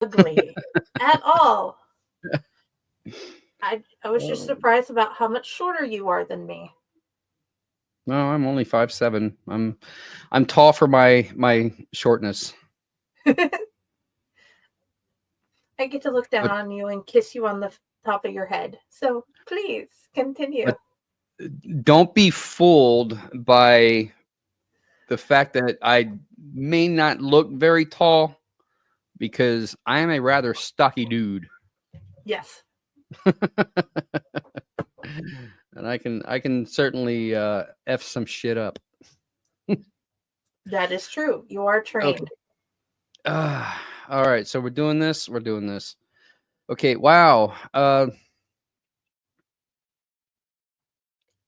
ugly at all. I was just Oh. surprised about how much shorter you are than me. No, I'm only 5'7". I'm tall for my shortness. I get to look down But on you and kiss you on the top of your head. So please continue. but don't be fooled by the fact that I may not look very tall because I am a rather stocky dude. Yes, And I can certainly f some shit up. that is true. You are Okay. trained. All right, so we're doing this. We're doing this. Okay. Wow.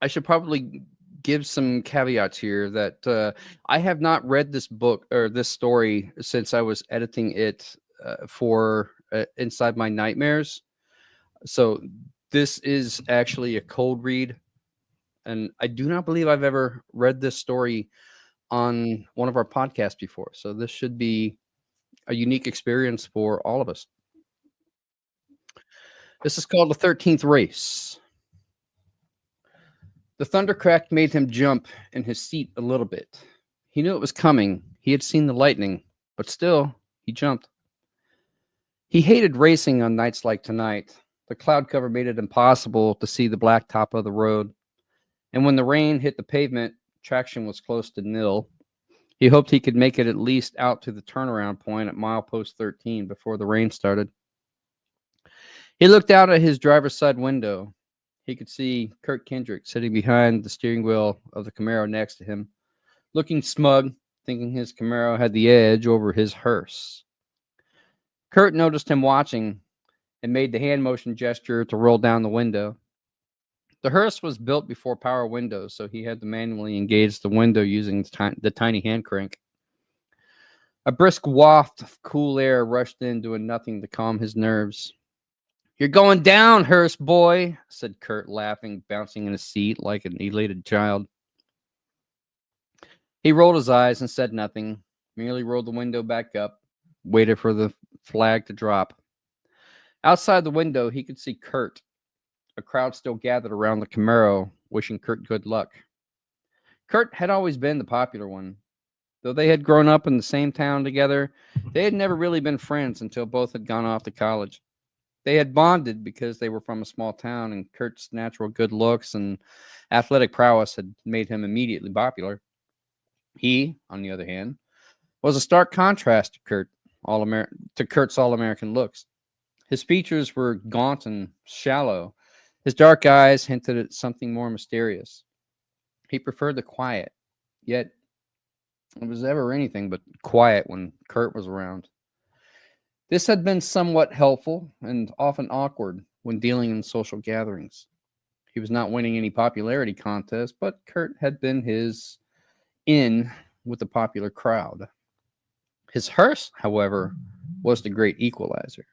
I should probably give some caveats here that I have not read this book or this story since I was editing it for Inside My Nightmares. So this is actually a cold read, and I do not believe I've ever read this story on one of our podcasts before. So this should be a unique experience for all of us. This is called the 13th Race. The thunder crack made him jump in his seat a little bit. He knew it was coming. He had seen the lightning, but still, he jumped. He hated racing on nights like tonight. The cloud cover made it impossible to see the black top of the road. And when the rain hit the pavement, traction was close to nil. He hoped he could make it at least out to the turnaround point at milepost 13 before the rain started. He looked out at his driver's side window. He could see Kurt Kendrick sitting behind the steering wheel of the Camaro next to him, looking smug, thinking his Camaro had the edge over his hearse. Kurt noticed him watching and made the hand motion gesture to roll down the window. The hearse was built before power windows, so he had to manually engage the window using the tiny hand crank. A brisk waft of cool air rushed in, doing nothing to calm his nerves. "You're going down, hearse boy," said Kurt, laughing, bouncing in his seat like an elated child. He rolled his eyes and said nothing, merely rolled the window back up, waited for the flag to drop. Outside the window, he could see Kurt. A crowd still gathered around the Camaro, wishing Kurt good luck. Kurt had always been the popular one. Though they had grown up in the same town together, they had never really been friends until both had gone off to college. They had bonded because they were from a small town, and Kurt's natural good looks and athletic prowess had made him immediately popular. He, on the other hand, was a stark contrast to Kurt's all-American looks. His features were gaunt and shallow. His dark eyes hinted at something more mysterious. He preferred the quiet, yet it was ever anything but quiet when Kurt was around. This had been somewhat helpful and often awkward when dealing in social gatherings. He was not winning any popularity contests, but Kurt had been his in with the popular crowd. His hearse, however, was the great equalizer.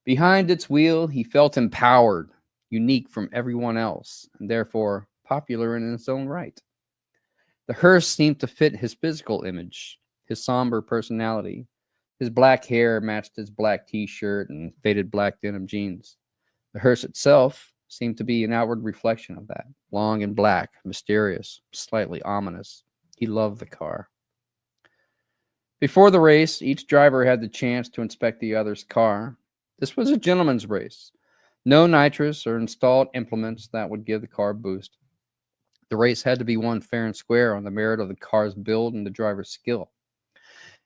Behind its wheel, he felt empowered, unique from everyone else, and therefore popular in its own right. The hearse seemed to fit his physical image, his somber personality. His black hair matched his black t-shirt and faded black denim jeans. The hearse itself seemed to be an outward reflection of that, long and black, mysterious, slightly ominous. He loved the car. Before the race, each driver had the chance to inspect the other's car. This was a gentleman's race. No nitrous or installed implements that would give the car a boost. The race had to be won fair and square on the merit of the car's build and the driver's skill.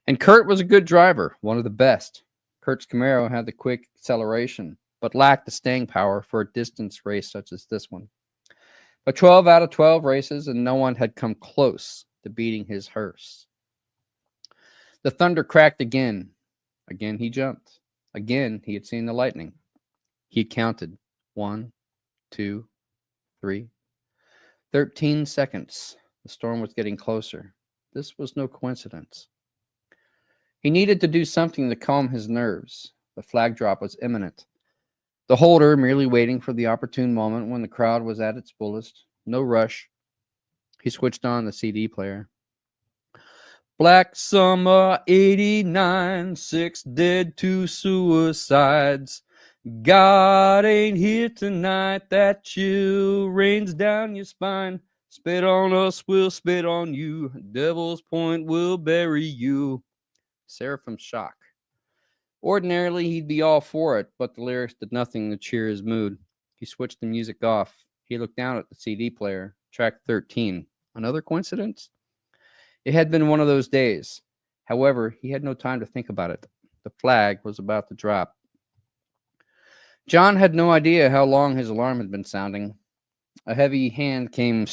And Kurt was a good driver, one of the best. Kurt's Camaro had the quick acceleration, but lacked the staying power for a distance race such as this one. But 12 out of 12 races, and no one had come close to beating his hearse. The thunder cracked again. Again he jumped. Again he had seen the lightning. He counted 1, 2, 3. 13 seconds. The storm was getting closer. This was no coincidence. He needed to do something to calm his nerves. The flag drop was imminent. The holder merely waiting for the opportune moment when the crowd was at its fullest. No rush. He switched on the CD player. Black summer 89, 6 dead, 2 suicides. God ain't here tonight, that chill rains down your spine. Spit on us, we'll spit on you. Devil's Point will bury you. Seraphim Shock. Ordinarily, he'd be all for it, but the lyrics did nothing to cheer his mood. He switched the music off. He looked down at the CD player, track 13. Another coincidence? It had been one of those days. However, he had no time to think about it. The flag was about to drop. John had no idea how long his alarm had been sounding. A heavy hand came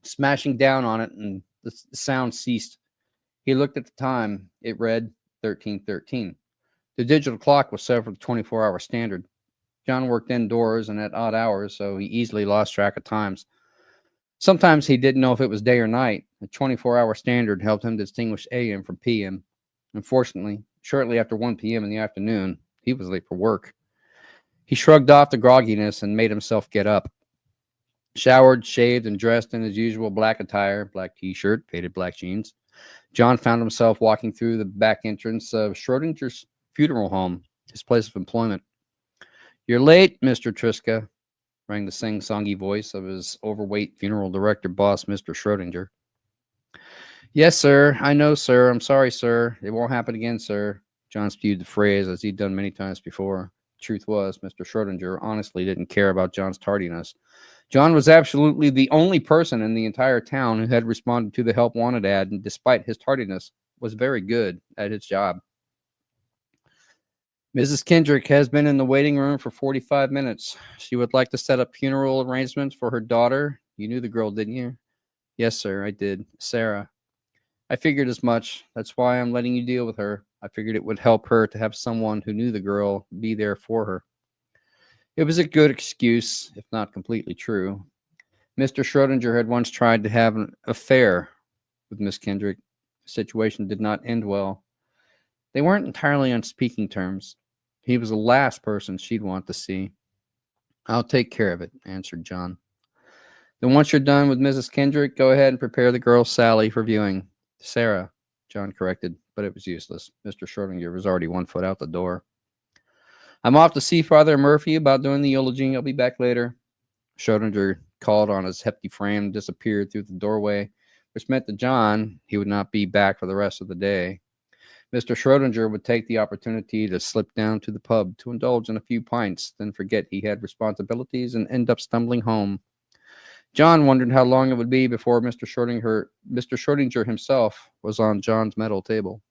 smashing down on it, and the sound ceased. He looked at the time. It read 13:13. The digital clock was set for the 24-hour standard. John worked indoors and at odd hours, so he easily lost track of times. Sometimes he didn't know if it was day or night. The 24-hour standard helped him distinguish AM from PM. Unfortunately, shortly after 1 p.m. in the afternoon, he was late for work. He shrugged off the grogginess and made himself get up. Showered, shaved, and dressed in his usual black attire, black t-shirt, faded black jeans, John found himself walking through the back entrance of Schrodinger's funeral home, his place of employment. "You're late, Mr. Triska," rang the sing-songy voice of his overweight funeral director boss, Mr. Schrodinger. "Yes, sir. I know, sir. I'm sorry, sir. It won't happen again, sir." John spewed the phrase as he'd done many times before. Truth was, Mr. Schrodinger honestly didn't care about John's tardiness. John was absolutely the only person in the entire town who had responded to the help wanted ad, and despite his tardiness, was very good at his job. "Mrs. Kendrick has been in the waiting room for 45 minutes. She would like to set up funeral arrangements for her daughter. You knew the girl, didn't you?" "Yes, sir, I did. Sarah." "I figured as much. That's why I'm letting you deal with her. I figured it would help her to have someone who knew the girl be there for her." It was a good excuse, if not completely true. Mr. Schrodinger had once tried to have an affair with Miss Kendrick. The situation did not end well. They weren't entirely on speaking terms. He was the last person she'd want to see. "I'll take care of it," answered John. "Then once you're done with Mrs. Kendrick, go ahead and prepare the girl Sally for viewing." "Sarah," John corrected, but it was useless. Mr. Schrodinger was already 1 foot out the door. "I'm off to see Father Murphy about doing the eulogy. I'll be back later." Schrodinger called on his hefty frame and disappeared through the doorway, which meant to John he would not be back for the rest of the day. Mr. Schrodinger would take the opportunity to slip down to the pub to indulge in a few pints, then forget he had responsibilities and end up stumbling home. John wondered how long it would be before Mr. Schrodinger himself was on John's metal table.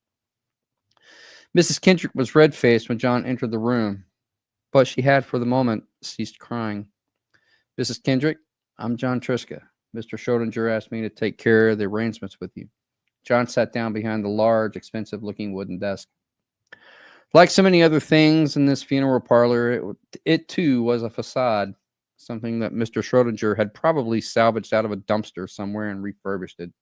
Mrs. Kendrick was red-faced when John entered the room, but she had for the moment ceased crying. "Mrs. Kendrick, I'm John Triska. Mr. Schrodinger asked me to take care of the arrangements with you." John sat down behind the large, expensive-looking wooden desk. Like so many other things in this funeral parlor, it too was a facade, something that Mr. Schrodinger had probably salvaged out of a dumpster somewhere and refurbished it.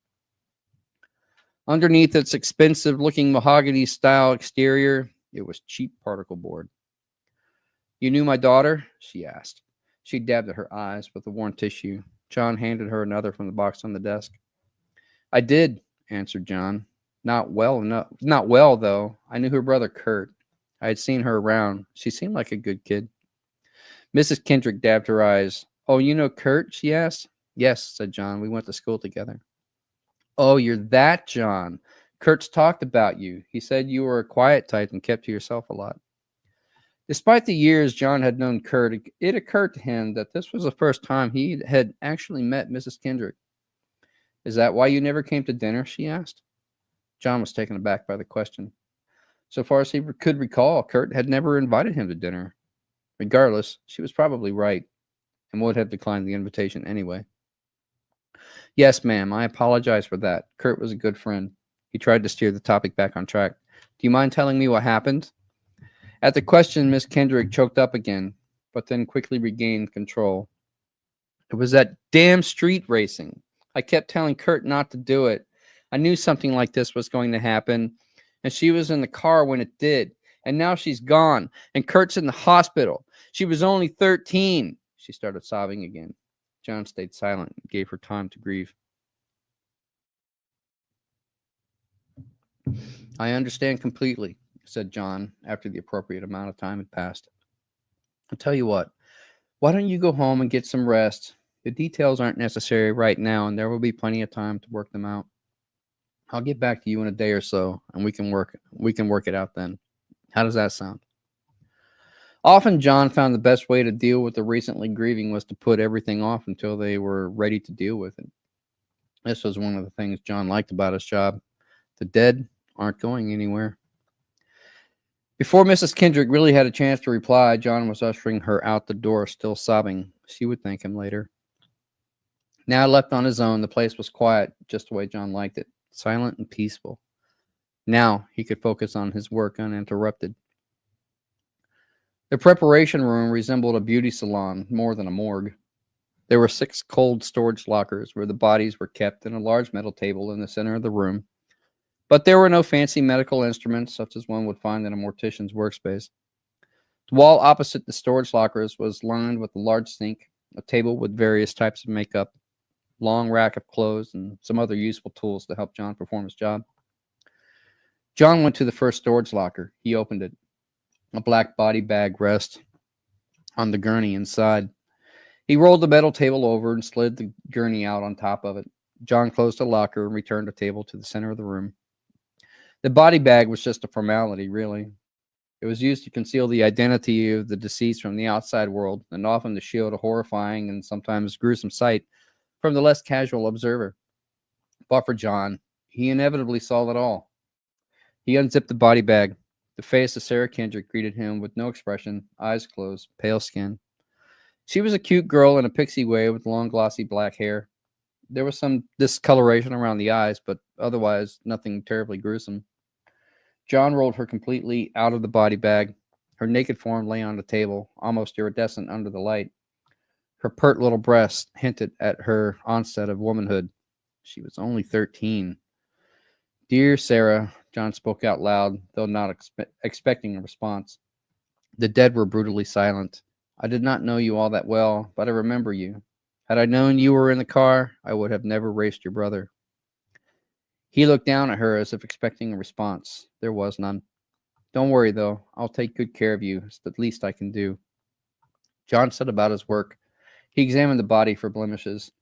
Underneath its expensive-looking mahogany-style exterior, it was cheap particle board. "You knew my daughter?" she asked. She dabbed at her eyes with a worn tissue. John handed her another from the box on the desk. "I did," answered John. Not well, though. I knew her brother, Kurt. I had seen her around. She seemed like a good kid." Mrs. Kendrick dabbed her eyes. "Oh, you know Kurt?" she asked. "Yes," said John. "We went to school together." "Oh, you're that John. Kurt's talked about you. He said you were a quiet type and kept to yourself a lot." Despite the years John had known Kurt, it occurred to him that this was the first time he had actually met Mrs. Kendrick. "Is that why you never came to dinner?" she asked. John was taken aback by the question. So far as he could recall, Kurt had never invited him to dinner. Regardless, she was probably right and would have declined the invitation anyway. "Yes, ma'am, I apologize for that. Kurt was a good friend." He tried to steer the topic back on track. "Do you mind telling me what happened?" At the question, Miss Kendrick choked up again, but then quickly regained control. "It was that damn street racing. I kept telling Kurt not to do it. I knew something like this was going to happen, and she was in the car when it did. And now she's gone, and Kurt's in the hospital. She was only 13. She started sobbing again. John stayed silent and gave her time to grieve. I understand completely, said John after the appropriate amount of time had passed. I'll tell you what, why don't you go home and get some rest? The details aren't necessary right now, and there will be plenty of time to work them out. I'll get back to you in a day or so, and we can work it out then. How does that sound? Often John found the best way to deal with the recently grieving was to put everything off until they were ready to deal with it. This was one of the things John liked about his job. The dead aren't going anywhere. Before Mrs. Kendrick really had a chance to reply, John was ushering her out the door, still sobbing. She would thank him later. Now left on his own, the place was quiet, just the way John liked it, silent and peaceful. Now he could focus on his work uninterrupted. The preparation room resembled a beauty salon more than a morgue. There were 6 cold storage lockers where the bodies were kept and a large metal table in the center of the room. But there were no fancy medical instruments such as one would find in a mortician's workspace. The wall opposite the storage lockers was lined with a large sink, a table with various types of makeup, long rack of clothes, and some other useful tools to help John perform his job. John went to the first storage locker. He opened it. A black body bag rests on the gurney inside. He rolled the metal table over and slid the gurney out on top of it. John closed the locker and returned the table to the center of the room. The body bag was just a formality, really. It was used to conceal the identity of the deceased from the outside world, and often to shield a horrifying and sometimes gruesome sight from the less casual observer. But for John, he inevitably saw it all. He unzipped the body bag. The face of Sarah Kendrick greeted him with no expression, eyes closed, pale skin. She was a cute girl in a pixie way with long, glossy black hair. There was some discoloration around the eyes, but otherwise nothing terribly gruesome. John rolled her completely out of the body bag. Her naked form lay on the table, almost iridescent under the light. Her pert little breasts hinted at her onset of womanhood. She was only 13. Dear Sarah, John spoke out loud, though not expecting a response. The dead were brutally silent. I did not know you all that well, but I remember you. Had I known you were in the car, I would have never raced your brother. He looked down at her as if expecting a response. There was none. Don't worry, though. I'll take good care of you. It's the least I can do. John set about his work. He examined the body for blemishes.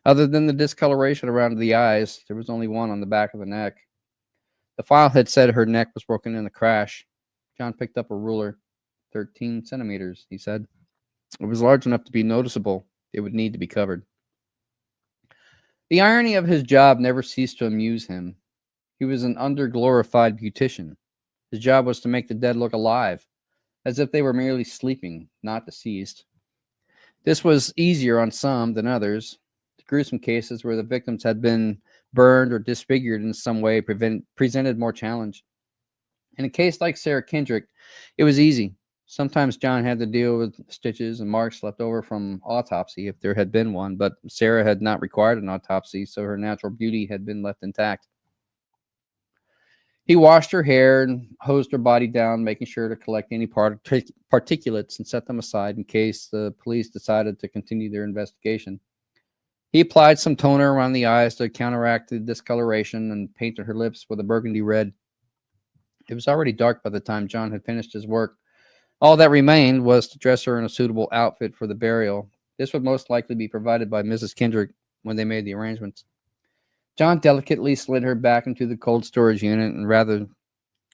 Other than the discoloration around the eyes, there was only one on the back of the neck. The file had said her neck was broken in the crash. John picked up a ruler. 13 centimeters, he said. It was large enough to be noticeable. It would need to be covered. The irony of his job never ceased to amuse him. He was an underglorified beautician. His job was to make the dead look alive, as if they were merely sleeping, not deceased. This was easier on some than others. The gruesome cases where the victims had been burned or disfigured in some way presented more challenge. In a case like Sarah Kendrick, it was easy. Sometimes John had to deal with stitches and marks left over from autopsy if there had been one, but Sarah had not required an autopsy, so her natural beauty had been left intact. He washed her hair and hosed her body down, making sure to collect any particulates and set them aside in case the police decided to continue their investigation. He applied some toner around the eyes to counteract the discoloration and painted her lips with a burgundy red. It was already dark by the time John had finished his work. All that remained was to dress her in a suitable outfit for the burial. This would most likely be provided by Mrs. Kendrick when they made the arrangements. John delicately slid her back into the cold storage unit, and rather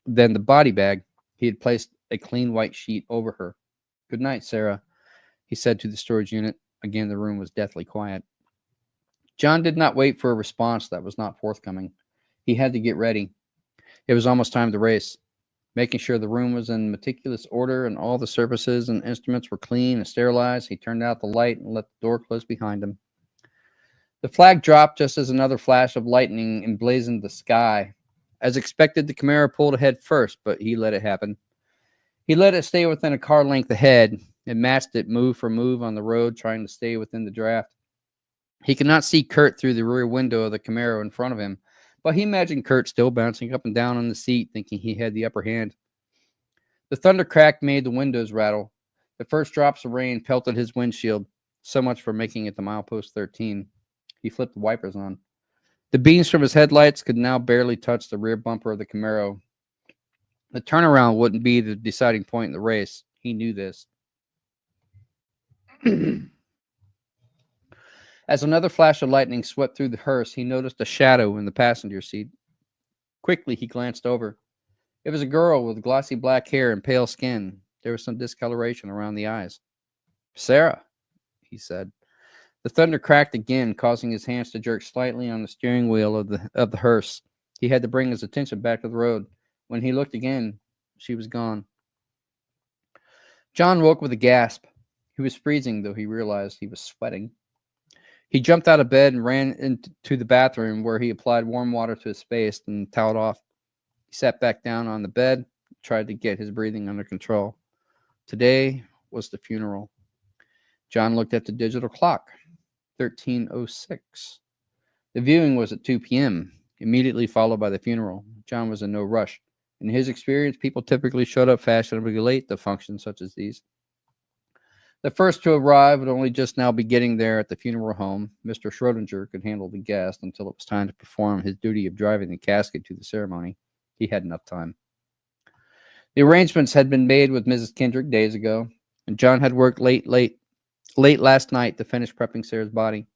than the body bag, he had placed a clean white sheet over her. Good night, Sarah, he said to the storage unit. Again, the room was deathly quiet. John did not wait for a response that was not forthcoming. He had to get ready. It was almost time to race. Making sure the room was in meticulous order and all the surfaces and instruments were clean and sterilized, he turned out the light and let the door close behind him. The flag dropped just as another flash of lightning emblazoned the sky. As expected, the Camaro pulled ahead first, but he let it happen. He let it stay within a car length ahead and matched it move for move on the road, trying to stay within the draft. He could not see Kurt through the rear window of the Camaro in front of him, but he imagined Kurt still bouncing up and down on the seat, thinking he had the upper hand. The thunder crack made the windows rattle. The first drops of rain pelted his windshield. So much for making it to milepost 13. He flipped the wipers on. The beams from his headlights could now barely touch the rear bumper of the Camaro. The turnaround wouldn't be the deciding point in the race. He knew this. As another flash of lightning swept through the hearse, he noticed a shadow in the passenger seat. Quickly, he glanced over. It was a girl with glossy black hair and pale skin. There was some discoloration around the eyes. "Sarah," he said. The thunder cracked again, causing his hands to jerk slightly on the steering wheel of the hearse. He had to bring his attention back to the road. When he looked again, she was gone. John woke with a gasp. He was freezing, though he realized he was sweating. He jumped out of bed and ran into the bathroom, where he applied warm water to his face and toweled off. He sat back down on the bed, tried to get his breathing under control. Today was the funeral. John looked at the digital clock. 13:06. The viewing was at 2 p.m., immediately followed by the funeral. John was in no rush. In his experience, people typically showed up fashionably late to functions such as these. The first to arrive would only just now be getting there at the funeral home. Mr. Schrodinger could handle the guest until it was time to perform his duty of driving the casket to the ceremony. He had enough time. The arrangements had been made with Mrs. Kendrick days ago, and John had worked late last night to finish prepping Sarah's body.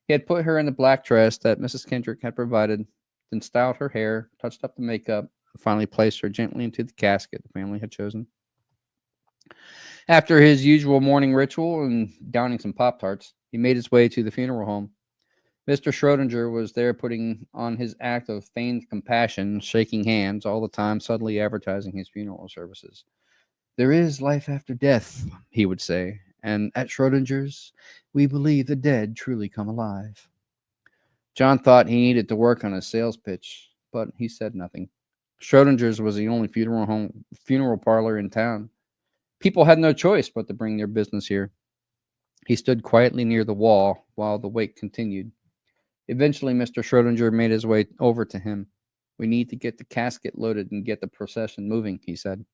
He had put her in the black dress that Mrs. Kendrick had provided, then styled her hair, touched up the makeup, and finally placed her gently into the casket the family had chosen. After his usual morning ritual and downing some Pop-Tarts, he made his way to the funeral home. Mr. Schrodinger was there putting on his act of feigned compassion, shaking hands all the time, subtly advertising his funeral services. "There is life after death," he would say, "and at Schrodinger's, we believe the dead truly come alive." John thought he needed to work on his sales pitch, but he said nothing. Schrodinger's was the only funeral parlor in town. People had no choice but to bring their business here. He stood quietly near the wall while the wait continued. Eventually, Mr. Schrodinger made his way over to him. "We need to get the casket loaded and get the procession moving," he said.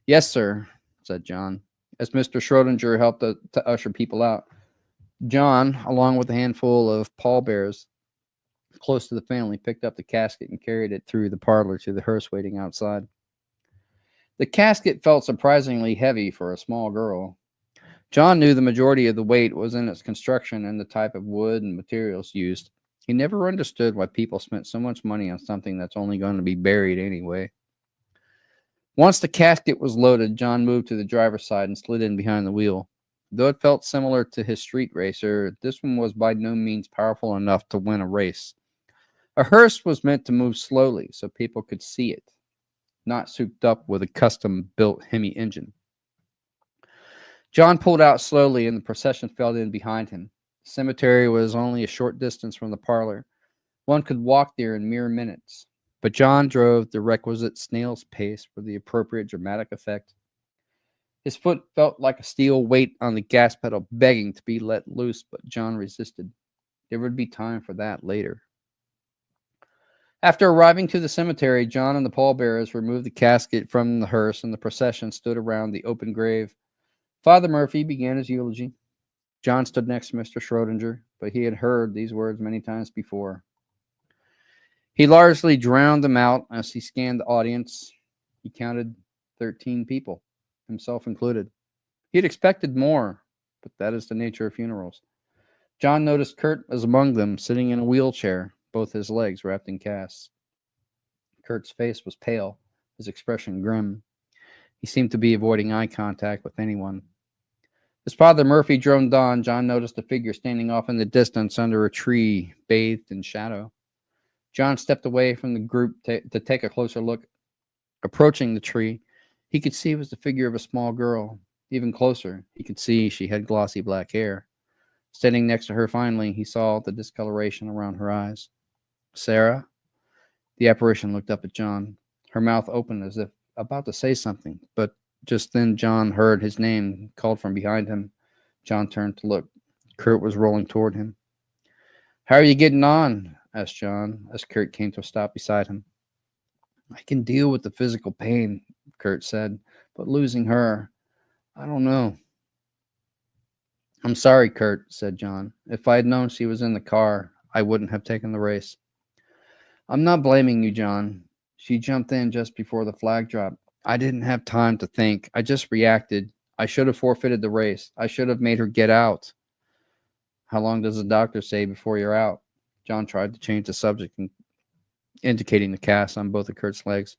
"Yes, sir," said John, as Mr. Schrodinger helped to usher people out. John, along with a handful of pallbearers close to the family, picked up the casket and carried it through the parlor to the hearse waiting outside. The casket felt surprisingly heavy for a small girl. John knew the majority of the weight was in its construction and the type of wood and materials used. He never understood why people spent so much money on something that's only going to be buried anyway. Once the casket was loaded, John moved to the driver's side and slid in behind the wheel. Though it felt similar to his street racer, this one was by no means powerful enough to win a race. A hearse was meant to move slowly so people could see it, not souped up with a custom-built Hemi engine. John pulled out slowly, and the procession fell in behind him. The cemetery was only a short distance from the parlor. One could walk there in mere minutes, but John drove the requisite snail's pace for the appropriate dramatic effect. His foot felt like a steel weight on the gas pedal, begging to be let loose, but John resisted. There would be time for that later. After arriving to the cemetery, John and the pallbearers removed the casket from the hearse, and the procession stood around the open grave. Father Murphy began his eulogy. John stood next to Mr. Schrodinger, but he had heard these words many times before. He largely drowned them out as he scanned the audience. He counted 13 people, himself included. He had expected more, but that is the nature of funerals. John noticed Kurt was among them, sitting in a wheelchair, both his legs wrapped in casts. Kurt's face was pale, his expression grim. He seemed to be avoiding eye contact with anyone. As Father Murphy droned on, John noticed a figure standing off in the distance under a tree, bathed in shadow. John stepped away from the group to take a closer look. Approaching the tree, he could see it was the figure of a small girl. Even closer, he could see she had glossy black hair. Standing next to her finally, he saw the discoloration around her eyes. "Sarah?" The apparition looked up at John, her mouth open as if about to say something, but just then John heard his name called from behind him. John turned to look. Kurt was rolling toward him. "How are you getting on?" asked John, as Kurt came to a stop beside him. "I can deal with the physical pain," Kurt said, "but losing her, I don't know." "I'm sorry, Kurt," said John. "If I had known she was in the car, I wouldn't have taken the race. I'm not blaming you, John. She jumped in just before the flag drop. I didn't have time to think. I just reacted. I should have forfeited the race. I should have made her get out. How long does the doctor say before you're out? John tried to change the subject, indicating the cast on both of Kurt's legs.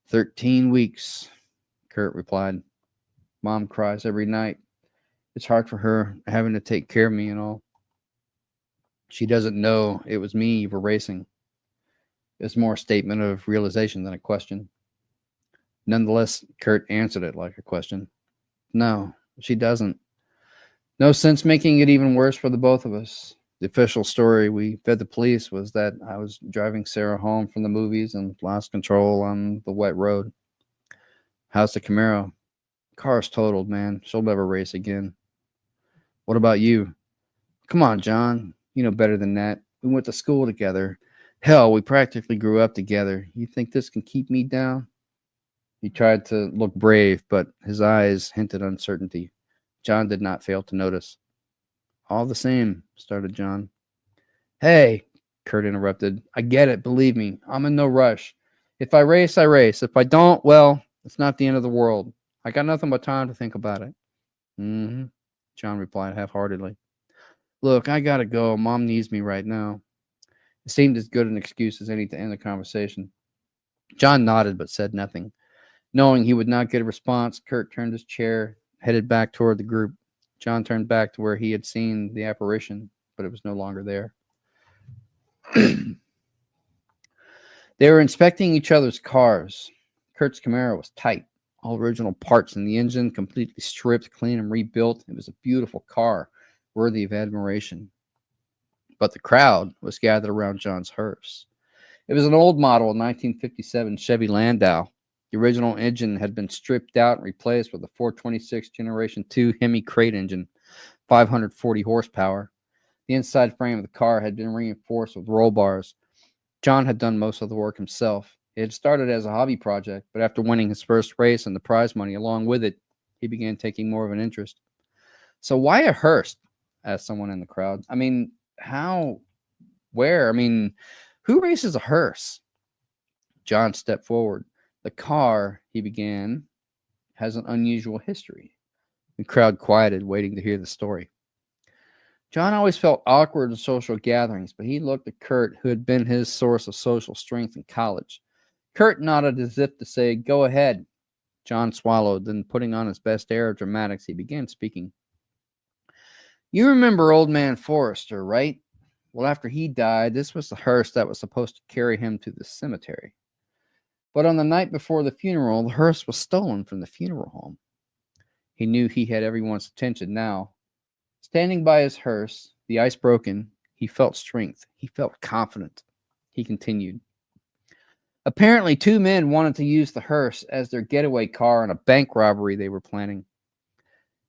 13 weeks, Kurt replied. Mom cries every night. It's hard for her having to take care of me and all. She doesn't know it was me you were racing. It's more a statement of realization than a question. Nonetheless, Kurt answered it like a question. No, she doesn't. No sense making it even worse for the both of us. The official story we fed the police was that I was driving Sarah home from the movies and lost control on the wet road. How's the Camaro? Car's totaled, man. She'll never race again. What about you? Come on, John. You know better than that. We went to school together. Hell, we practically grew up together. You think this can keep me down? He tried to look brave, but his eyes hinted uncertainty. John did not fail to notice. All the same, started John. Hey, Kurt interrupted. I get it, believe me. I'm in no rush. If I race, I race. If I don't, well, it's not the end of the world. I got nothing but time to think about it. Mm-hmm, John replied half-heartedly. Look, I gotta go. Mom needs me right now. It seemed as good an excuse as any to end the conversation. John nodded but said nothing. Knowing he would not get a response, Kurt turned his chair, headed back toward the group. John turned back to where he had seen the apparition, but it was no longer there. They were inspecting each other's cars. Kurt's Camaro was tight, all original parts in the engine, completely stripped, clean, and rebuilt. It was a beautiful car, worthy of admiration. But the crowd was gathered around John's hearse. It was an old model 1957 Chevy Landau. The original engine had been stripped out and replaced with a 426 Generation 2 Hemi crate engine, 540 horsepower. The inside frame of the car had been reinforced with roll bars. John had done most of the work himself. It had started as a hobby project, but after winning his first race and the prize money along with it, he began taking more of an interest. So why a hearse? Asked someone in the crowd. I mean, how? Where? I mean, who races a hearse? John stepped forward. The car, he began, has an unusual history. The crowd quieted, waiting to hear the story. John always felt awkward in social gatherings, but he looked at Kurt, who had been his source of social strength in college. Kurt nodded as if to say, go ahead. John swallowed, then putting on his best air of dramatics, he began speaking. You remember old man Forrester, right? Well, after he died, this was the hearse that was supposed to carry him to the cemetery. But on the night before the funeral, the hearse was stolen from the funeral home. He knew he had everyone's attention now. Standing by his hearse, the ice broken, he felt strength. He felt confident. He continued. Apparently, two men wanted to use the hearse as their getaway car in a bank robbery they were planning.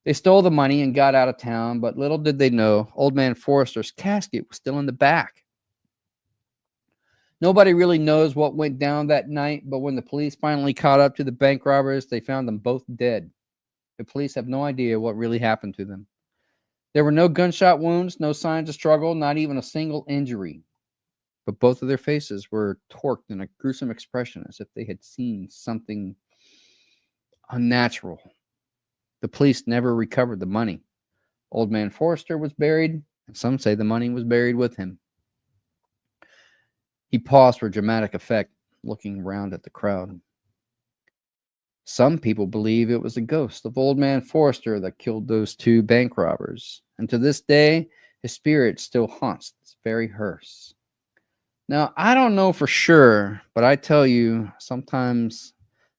They stole the money and got out of town, but little did they know, old man Forrester's casket was still in the back. Nobody really knows what went down that night, but when the police finally caught up to the bank robbers, they found them both dead. The police have no idea what really happened to them. There were no gunshot wounds, no signs of struggle, not even a single injury. But both of their faces were torqued in a gruesome expression as if they had seen something unnatural. The police never recovered the money. Old man Forrester was buried, and some say the money was buried with him. He paused for dramatic effect, looking around at the crowd. Some people believe it was the ghost of old man Forrester that killed those two bank robbers, and to this day, his spirit still haunts this very hearse. Now, I don't know for sure, but I tell you, sometimes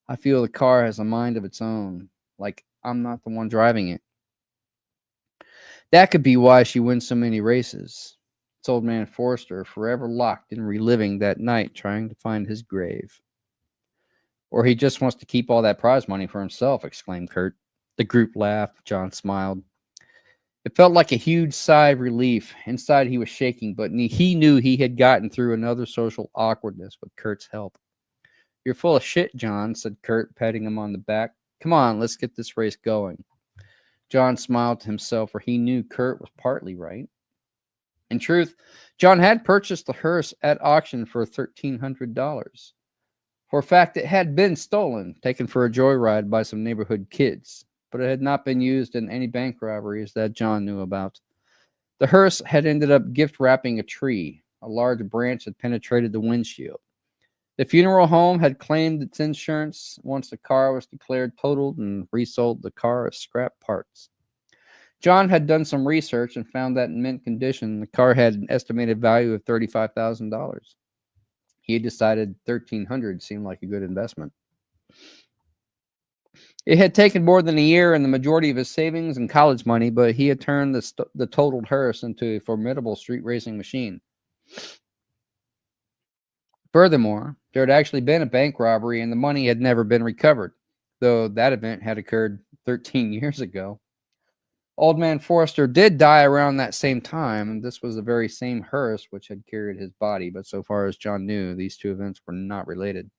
I feel the car has a mind of its own, like I'm not the one driving it. That could be why she wins so many races. It's old man Forrester forever locked in reliving that night trying to find his grave. Or he just wants to keep all that prize money for himself, exclaimed Kurt. The group laughed. John smiled. It felt like a huge sigh of relief. Inside he was shaking, but he knew he had gotten through another social awkwardness with Kurt's help. You're full of shit, John, said Kurt, patting him on the back. Come on, let's get this race going. John smiled to himself, for he knew Kurt was partly right. In truth, John had purchased the hearse at auction for $1,300. For a fact, it had been stolen, taken for a joyride by some neighborhood kids, but it had not been used in any bank robberies that John knew about. The hearse had ended up gift wrapping a tree. A large branch had penetrated the windshield. The funeral home had claimed its insurance once the car was declared totaled and resold the car as scrap parts. John had done some research and found that in mint condition, the car had an estimated value of $35,000. He had decided $1,300 seemed like a good investment. It had taken more than a year and the majority of his savings and college money, but he had turned the totaled hearse into a formidable street racing machine. Furthermore, there had actually been a bank robbery and the money had never been recovered, though that event had occurred 13 years ago. Old Man Forrester did die around that same time, and this was the very same hearse which had carried his body, but so far as John knew, these two events were not related.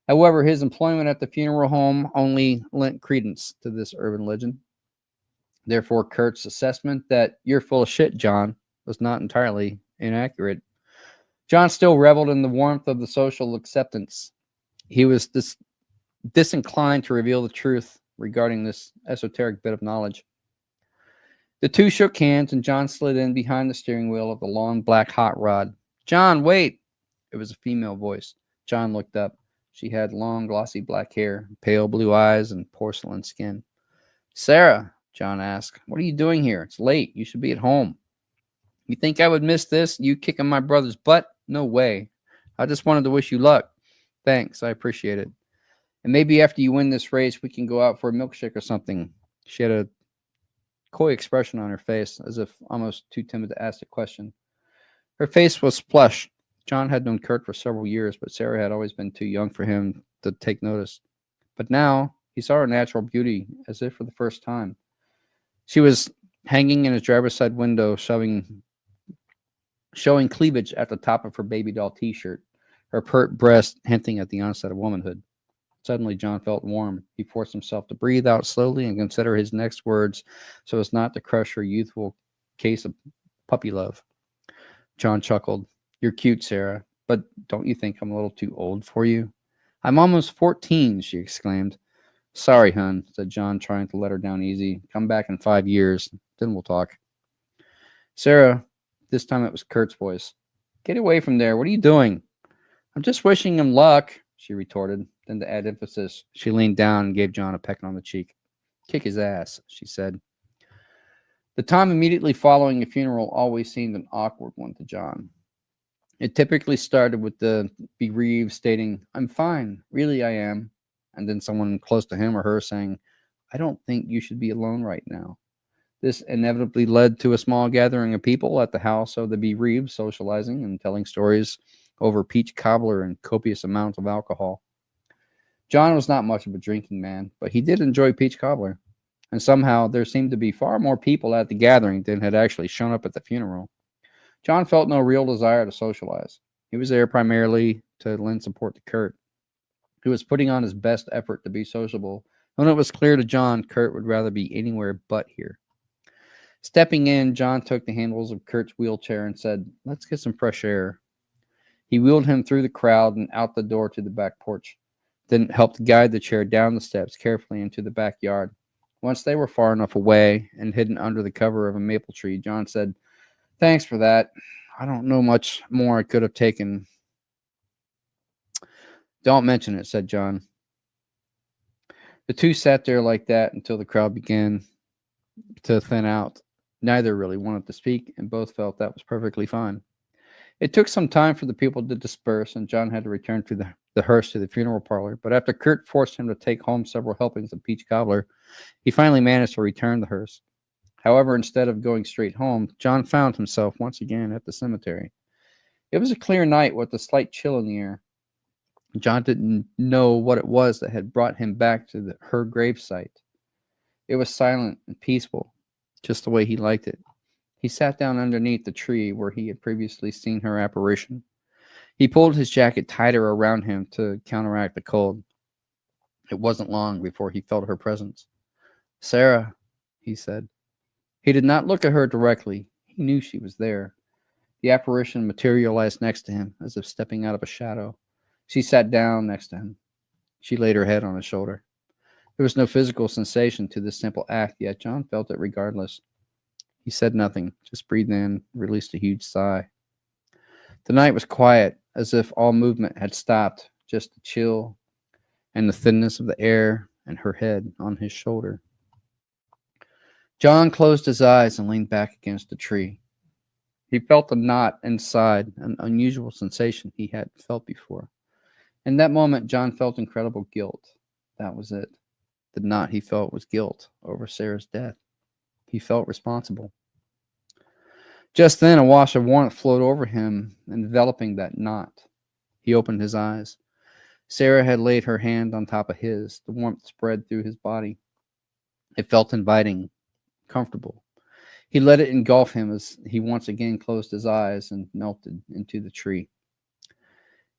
However, his employment at the funeral home only lent credence to this urban legend. Therefore, Kurt's assessment that "you're full of shit, John," was not entirely inaccurate. John still reveled in the warmth of the social acceptance. He was disinclined to reveal the truth regarding this esoteric bit of knowledge. The two shook hands, and John slid in behind the steering wheel of the long black hot rod. "John, wait!" It was a female voice. John looked up. She had long, glossy black hair, pale blue eyes, and porcelain skin. "Sarah," John asked, "what are you doing here? It's late. You should be at home." "You think I would miss this? You kicking my brother's butt? No way. I just wanted to wish you luck." "Thanks. I appreciate it. And maybe after you win this race, we can go out for a milkshake or something." She had a coy expression on her face, as if almost too timid to ask a question. Her face was flushed. John had known Kurt for several years, but Sarah had always been too young for him to take notice. But now he saw her natural beauty as if for the first time. She was hanging in his driver's side window, showing cleavage at the top of her baby doll t-shirt, her pert breast hinting at the onset of womanhood. Suddenly, John felt warm. He forced himself to breathe out slowly and consider his next words so as not to crush her youthful case of puppy love. John chuckled. "You're cute, Sarah, but don't you think I'm a little too old for you?" "I'm almost 14, she exclaimed. "Sorry, hun," said John, trying to let her down easy. "Come back in 5 years, then we'll talk." "Sarah," this time it was Kurt's voice. "Get away from there. What are you doing?" "I'm just wishing him luck," she retorted. Then to add emphasis, she leaned down and gave John a peck on the cheek. "Kick his ass," she said. The time immediately following a funeral always seemed an awkward one to John. It typically started with the bereaved stating, "I'm fine, really I am," and then someone close to him or her saying, "I don't think you should be alone right now." This inevitably led to a small gathering of people at the house of the bereaved socializing and telling stories over peach cobbler and copious amounts of alcohol. John was not much of a drinking man, but he did enjoy peach cobbler, and somehow there seemed to be far more people at the gathering than had actually shown up at the funeral. John felt no real desire to socialize. He was there primarily to lend support to Kurt, who was putting on his best effort to be sociable, when it was clear to John Kurt would rather be anywhere but here. Stepping in, John took the handles of Kurt's wheelchair and said, "Let's get some fresh air." He wheeled him through the crowd and out the door to the back porch, then helped guide the chair down the steps carefully into the backyard. Once they were far enough away and hidden under the cover of a maple tree, John said, "Thanks for that. I don't know much more I could have taken." "Don't mention it," said John. The two sat there like that until the crowd began to thin out. Neither really wanted to speak, and both felt that was perfectly fine. It took some time for the people to disperse, and John had to return to the hearse to the funeral parlor. But after Kurt forced him to take home several helpings of peach cobbler, he finally managed to return the hearse. However, instead of going straight home, John found himself once again at the cemetery. It was a clear night with a slight chill in the air. John didn't know what it was that had brought him back to her gravesite. It was silent and peaceful, just the way he liked it. He sat down underneath the tree where he had previously seen her apparition. He pulled his jacket tighter around him to counteract the cold. It wasn't long before he felt her presence. "Sarah," he said. He did not look at her directly. He knew she was there. The apparition materialized next to him, as if stepping out of a shadow. She sat down next to him. She laid her head on his shoulder. There was no physical sensation to this simple act, yet John felt it regardless. He said nothing, just breathed in, released a huge sigh. The night was quiet, as if all movement had stopped, just the chill and the thinness of the air and her head on his shoulder. John closed his eyes and leaned back against the tree. He felt a knot inside, an unusual sensation he hadn't felt before. In that moment, John felt incredible guilt. That was it. The knot he felt was guilt over Sarah's death. He felt responsible. Just then, a wash of warmth flowed over him, enveloping that knot. He opened his eyes. Sarah had laid her hand on top of his. The warmth spread through his body. It felt inviting, comfortable. He let it engulf him as he once again closed his eyes and melted into the tree.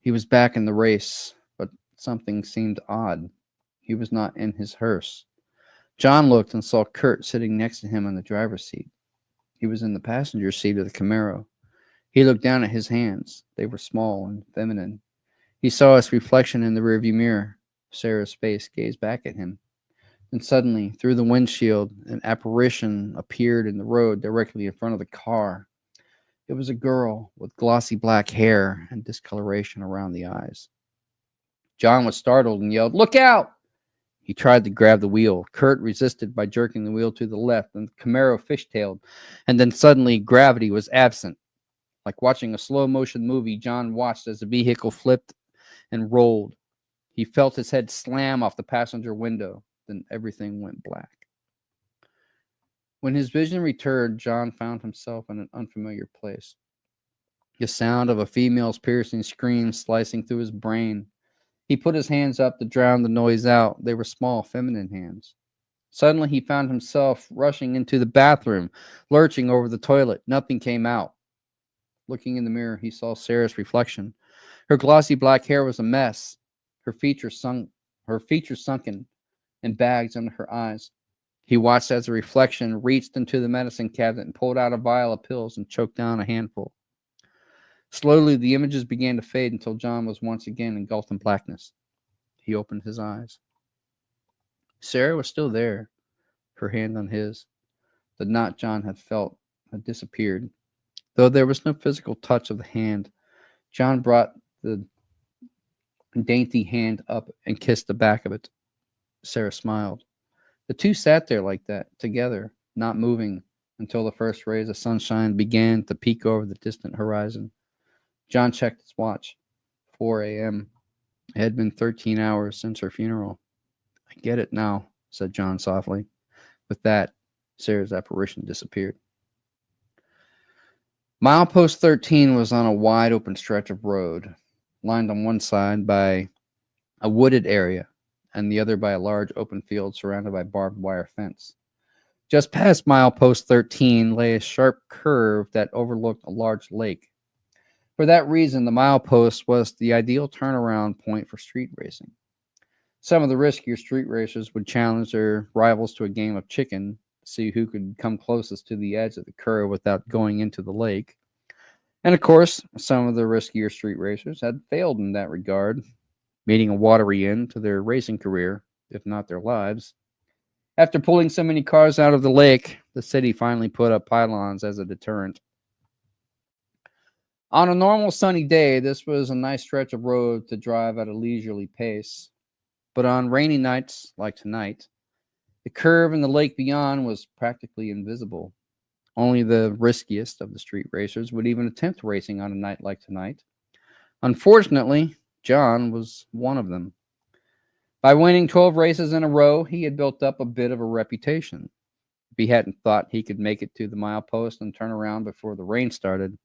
He was back in the race, but something seemed odd. He was not in his hearse. John looked and saw Kurt sitting next to him in the driver's seat. He was in the passenger seat of the Camaro. He looked down at his hands. They were small and feminine. He saw his reflection in the rearview mirror. Sarah's face gazed back at him. And suddenly, through the windshield, an apparition appeared in the road directly in front of the car. It was a girl with glossy black hair and discoloration around the eyes. John was startled and yelled, "Look out!" He tried to grab the wheel. Kurt resisted by jerking the wheel to the left, and the Camaro fishtailed. And then suddenly, gravity was absent. Like watching a slow-motion movie, John watched as the vehicle flipped and rolled. He felt his head slam off the passenger window. Then everything went black. When his vision returned, John found himself in an unfamiliar place. The sound of a female's piercing scream slicing through his brain. He put his hands up to drown the noise out. They were small, feminine hands. Suddenly, he found himself rushing into the bathroom, lurching over the toilet. Nothing came out. Looking in the mirror, he saw Sarah's reflection. Her glossy black hair was a mess, her features sunken and bags under her eyes. He watched as the reflection reached into the medicine cabinet and pulled out a vial of pills and choked down a handful. Slowly, the images began to fade until John was once again engulfed in blackness. He opened his eyes. Sarah was still there, her hand on his. The knot John had felt had disappeared. Though there was no physical touch of the hand, John brought the dainty hand up and kissed the back of it. Sarah smiled. The two sat there like that, together, not moving, until the first rays of sunshine began to peek over the distant horizon. John checked his watch. 4 a.m. It had been 13 hours since her funeral. "I get it now," said John softly. With that, Sarah's apparition disappeared. Milepost 13 was on a wide open stretch of road, lined on one side by a wooded area and the other by a large open field surrounded by barbed wire fence. Just past Milepost 13 lay a sharp curve that overlooked a large lake. For that reason, the milepost was the ideal turnaround point for street racing. Some of the riskier street racers would challenge their rivals to a game of chicken to see who could come closest to the edge of the curve without going into the lake. And of course, some of the riskier street racers had failed in that regard, meeting a watery end to their racing career, if not their lives. After pulling so many cars out of the lake, the city finally put up pylons as a deterrent. On a normal sunny day, this was a nice stretch of road to drive at a leisurely pace. But on rainy nights like tonight, the curve and the lake beyond was practically invisible. Only the riskiest of the street racers would even attempt racing on a night like tonight. Unfortunately, John was one of them. By winning 12 races in a row, he had built up a bit of a reputation. If he hadn't thought he could make it to the milepost and turn around before the rain started,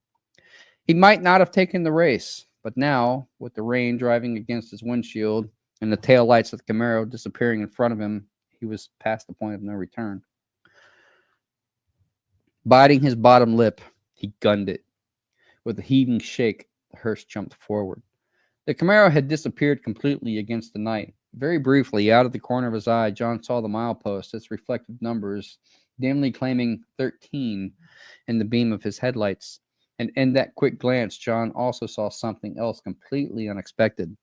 he might not have taken the race. But now, with the rain driving against his windshield and the taillights of the Camaro disappearing in front of him, he was past the point of no return. Biting his bottom lip, he gunned it. With a heaving shake, the hearse jumped forward. The Camaro had disappeared completely against the night. Very briefly, out of the corner of his eye, John saw the milepost, its reflective numbers dimly claiming 13 in the beam of his headlights. And in that quick glance, John also saw something else completely unexpected.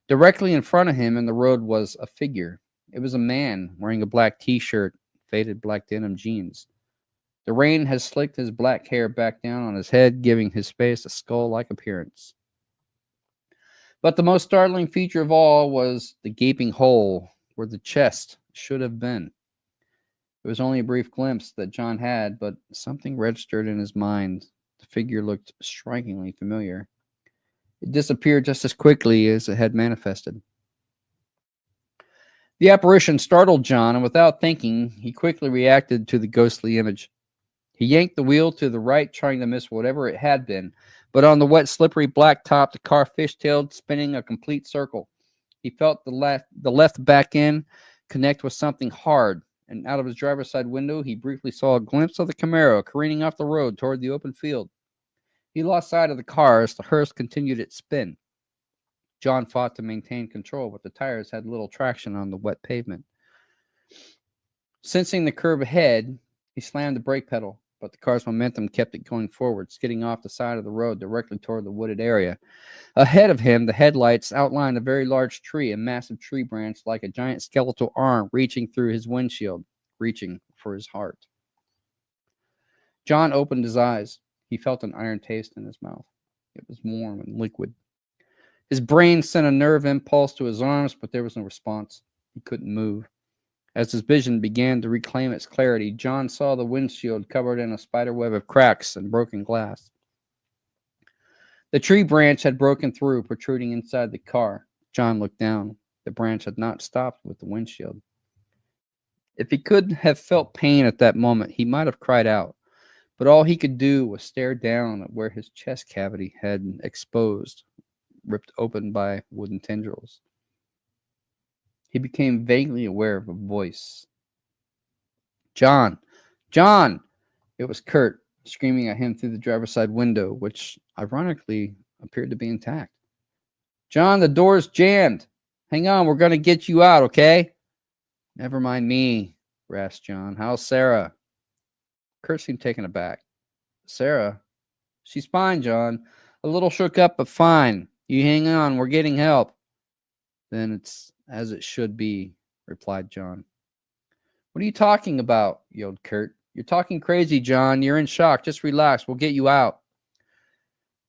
Directly in front of him in the road was a figure. It was a man wearing a black t-shirt, faded black denim jeans. The rain had slicked his black hair back down on his head, giving his face a skull-like appearance. But the most startling feature of all was the gaping hole where the chest should have been. It was only a brief glimpse that John had, but something registered in his mind. The figure looked strikingly familiar. It disappeared just as quickly as it had manifested. The apparition startled John, and without thinking, he quickly reacted to the ghostly image. He yanked the wheel to the right, trying to miss whatever it had been, but on the wet, slippery blacktop, the car fishtailed, spinning a complete circle. He felt the left back end connect with something hard, and out of his driver's side window, he briefly saw a glimpse of the Camaro careening off the road toward the open field. He lost sight of the car as the hearse continued its spin. John fought to maintain control, but the tires had little traction on the wet pavement. Sensing the curve ahead, he slammed the brake pedal, but the car's momentum kept it going forward, skidding off the side of the road directly toward the wooded area. Ahead of him, the headlights outlined a very large tree, a massive tree branch like a giant skeletal arm reaching through his windshield, reaching for his heart. John opened his eyes. He felt an iron taste in his mouth. It was warm and liquid. His brain sent a nerve impulse to his arms, but there was no response. He couldn't move. As his vision began to reclaim its clarity, John saw the windshield covered in a spiderweb of cracks and broken glass. The tree branch had broken through, protruding inside the car. John looked down. The branch had not stopped with the windshield. If he could have felt pain at that moment, he might have cried out, but all he could do was stare down at where his chest cavity had exposed, ripped open by wooden tendrils. He became vaguely aware of a voice. "John! John!" It was Kurt, screaming at him through the driver's side window, which ironically appeared to be intact. "John, the door's jammed. Hang on, we're going to get you out, okay?" "Never mind me," rasped John. "How's Sarah?" Kurt seemed taken aback. "Sarah? She's fine, John. A little shook up, but fine. You hang on, we're getting help." "Then it's as it should be," replied John. "What are you talking about?" yelled Kurt. "You're talking crazy, John. You're in shock. Just relax. We'll get you out."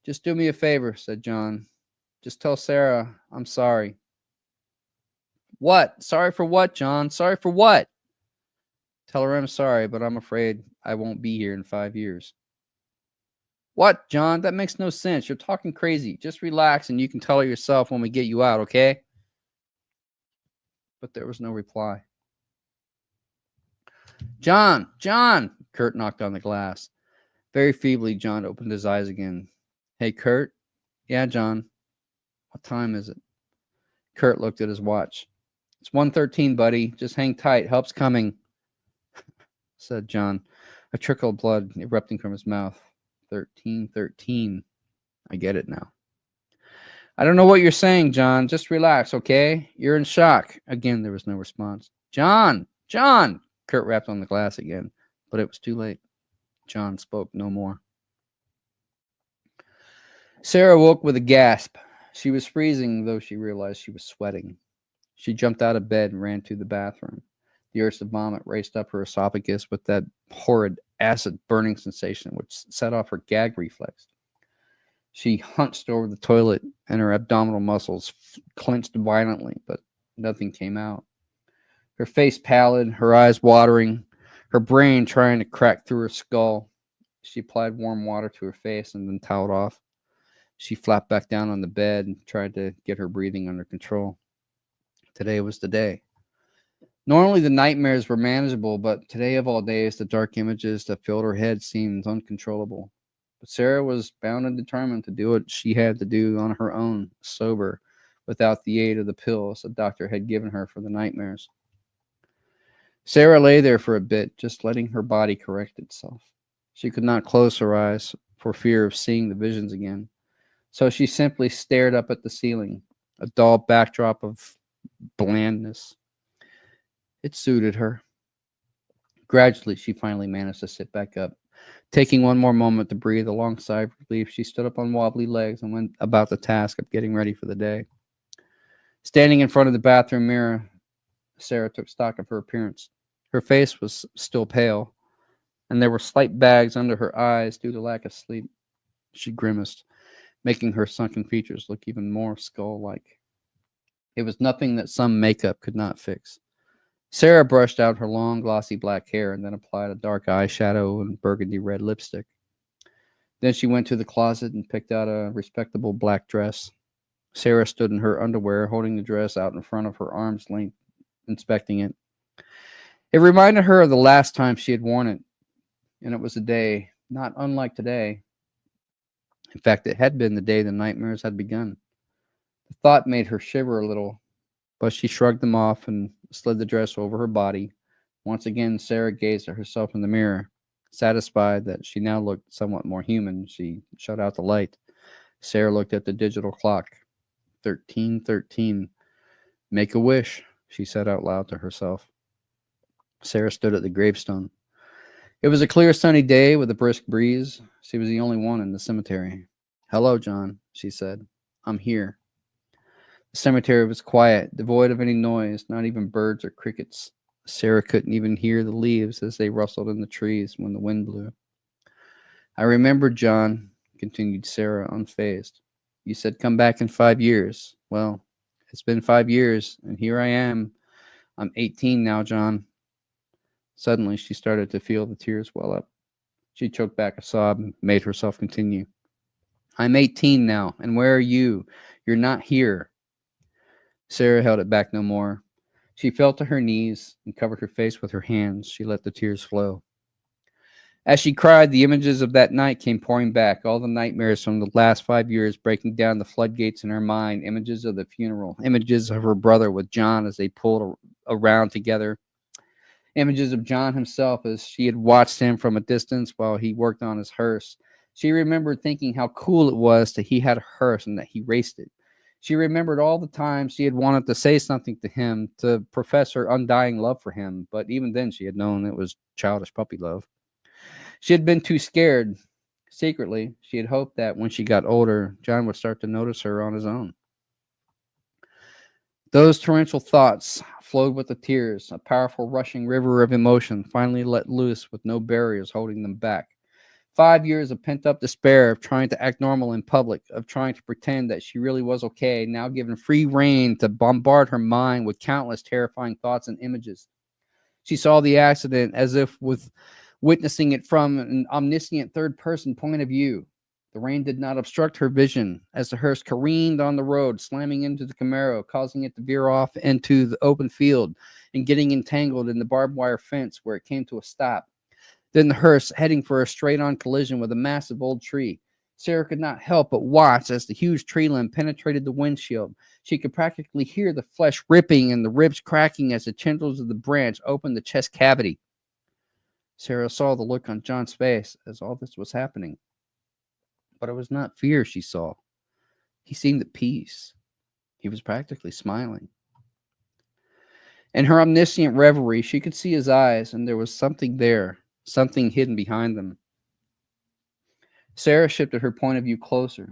"Just do me a favor," said John. "Just tell Sarah I'm sorry." "What? Sorry for what, John? Sorry for what?" "Tell her I'm sorry, but I'm afraid I won't be here in 5 years." "What, John? That makes no sense. You're talking crazy. Just relax and you can tell her yourself when we get you out, okay?" But there was no reply. "John! John!" Kurt knocked on the glass. Very feebly, John opened his eyes again. "Hey, Kurt?" "Yeah, John." "What time is it?" Kurt looked at his watch. "It's 1:13, buddy. Just hang tight. Help's coming," said John, a trickle of blood erupting from his mouth. 13:13. I get it now. "I don't know what you're saying, John. Just relax, okay? You're in shock." Again, there was no response. "John! John!" Kurt rapped on the glass again, but it was too late. John spoke no more. Sarah woke with a gasp. She was freezing, though she realized she was sweating. She jumped out of bed and ran to the bathroom. The urge to vomit raced up her esophagus with that horrid acid burning sensation which set off her gag reflex. She hunched over the toilet and her abdominal muscles clenched violently, but nothing came out. Her face pallid, her eyes watering, her brain trying to crack through her skull. She applied warm water to her face and then toweled off. She flapped back down on the bed and tried to get her breathing under control. Today was the day. Normally the nightmares were manageable, but today of all days, the dark images that filled her head seemed uncontrollable. But Sarah was bound and determined to do what she had to do on her own, sober, without the aid of the pills the doctor had given her for the nightmares. Sarah lay there for a bit, just letting her body correct itself. She could not close her eyes for fear of seeing the visions again. So she simply stared up at the ceiling, a dull backdrop of blandness. It suited her. Gradually, she finally managed to sit back up. Taking one more moment to breathe a long sigh of relief, she stood up on wobbly legs and went about the task of getting ready for the day. Standing in front of the bathroom mirror, Sarah took stock of her appearance. Her face was still pale, and there were slight bags under her eyes due to lack of sleep. She grimaced, making her sunken features look even more skull-like. It was nothing that some makeup could not fix. Sarah brushed out her long, glossy black hair and then applied a dark eyeshadow and burgundy red lipstick. Then she went to the closet and picked out a respectable black dress. Sarah stood in her underwear, holding the dress out in front of her arm's length, inspecting it. It reminded her of the last time she had worn it, and it was a day not unlike today. In fact, it had been the day the nightmares had begun. The thought made her shiver a little, but she shrugged them off and slid the dress over her body. Once again, Sarah gazed at herself in the mirror. Satisfied that she now looked somewhat more human, she shut out the light. Sarah looked at the digital clock. 13:13. Make a wish, she said out loud to herself. Sarah stood at the gravestone. It was a clear sunny day with a brisk breeze. She was the only one in the cemetery. Hello, John, she said. I'm here. The cemetery was quiet, devoid of any noise, not even birds or crickets. Sarah couldn't even hear the leaves as they rustled in the trees when the wind blew. I remember, John, continued Sarah, unfazed. You said come back in 5 years. Well, it's been 5 years, and here I am. I'm 18 now, John. Suddenly, she started to feel the tears well up. She choked back a sob and made herself continue. I'm 18 now, and where are you? You're not here. Sarah held it back no more. She fell to her knees and covered her face with her hands. She let the tears flow. As she cried, the images of that night came pouring back, all the nightmares from the last 5 years breaking down the floodgates in her mind, images of the funeral, images of her brother with John as they pulled around together, images of John himself as she had watched him from a distance while he worked on his hearse. She remembered thinking how cool it was that he had a hearse and that he raced it. She remembered all the times she had wanted to say something to him, to profess her undying love for him, but even then she had known it was childish puppy love. She had been too scared. Secretly, she had hoped that when she got older, John would start to notice her on his own. Those torrential thoughts flowed with the tears, a powerful rushing river of emotion finally let loose with no barriers holding them back. 5 years of pent-up despair, of trying to act normal in public, of trying to pretend that she really was okay, now given free rein to bombard her mind with countless terrifying thoughts and images. She saw the accident as if with witnessing it from an omniscient third-person point of view. The rain did not obstruct her vision as the hearse careened on the road, slamming into the Camaro, causing it to veer off into the open field and getting entangled in the barbed wire fence where it came to a stop. Then the hearse heading for a straight-on collision with a massive old tree. Sarah could not help but watch as the huge tree limb penetrated the windshield. She could practically hear the flesh ripping and the ribs cracking as the tendrils of the branch opened the chest cavity. Sarah saw the look on John's face as all this was happening. But it was not fear she saw. He seemed at peace. He was practically smiling. In her omniscient reverie, she could see his eyes, and there was something there, something hidden behind them. Sarah shifted her point of view closer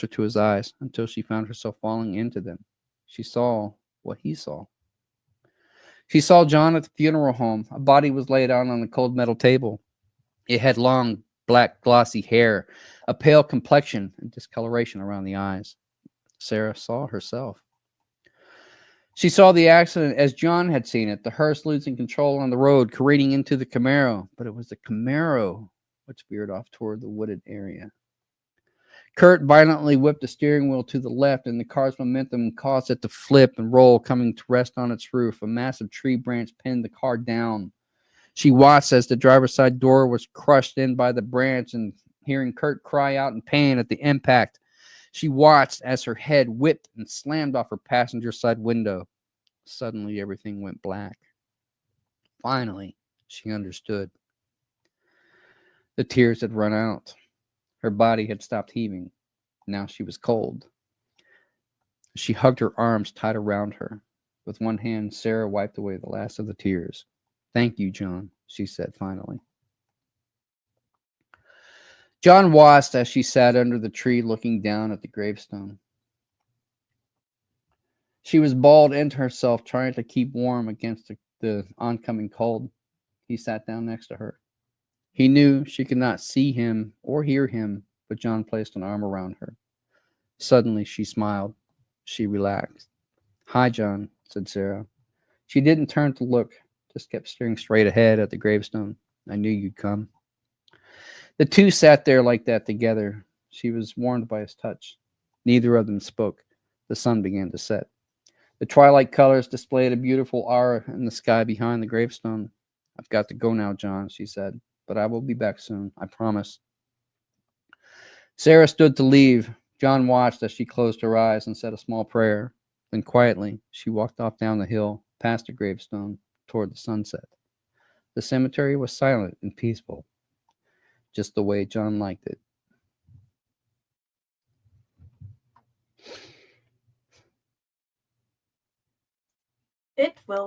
to his eyes, until she found herself falling into them. She saw what he saw. She saw John at the funeral home. A body was laid out on the cold metal table. It had long, black, glossy hair, a pale complexion, and discoloration around the eyes. Sarah saw herself. She saw the accident as John had seen it, the hearse losing control on the road, careening into the Camaro. But it was the Camaro which veered off toward the wooded area. Kurt violently whipped the steering wheel to the left, and the car's momentum caused it to flip and roll, coming to rest on its roof. A massive tree branch pinned the car down. She watched as the driver's side door was crushed in by the branch, and hearing Kurt cry out in pain at the impact, she watched as her head whipped and slammed off her passenger side window. Suddenly, everything went black. Finally, she understood. The tears had run out. Her body had stopped heaving. Now she was cold. She hugged her arms tight around her. With one hand, Sarah wiped away the last of the tears. Thank you, John, she said finally. John watched as she sat under the tree looking down at the gravestone. She was balled into herself, trying to keep warm against the oncoming cold. He sat down next to her. He knew she could not see him or hear him, but John placed an arm around her. Suddenly, she smiled. She relaxed. "Hi, John," said Sarah. She didn't turn to look, just kept staring straight ahead at the gravestone. "I knew you'd come." The two sat there like that together. She was warmed by his touch. Neither of them spoke. The sun began to set. The twilight colors displayed a beautiful aura in the sky behind the gravestone. "I've got to go now, John," she said, "but I will be back soon. I promise." Sarah stood to leave. John watched as she closed her eyes and said a small prayer. Then quietly, she walked off down the hill, past the gravestone, toward the sunset. The cemetery was silent and peaceful, just the way John liked it. It will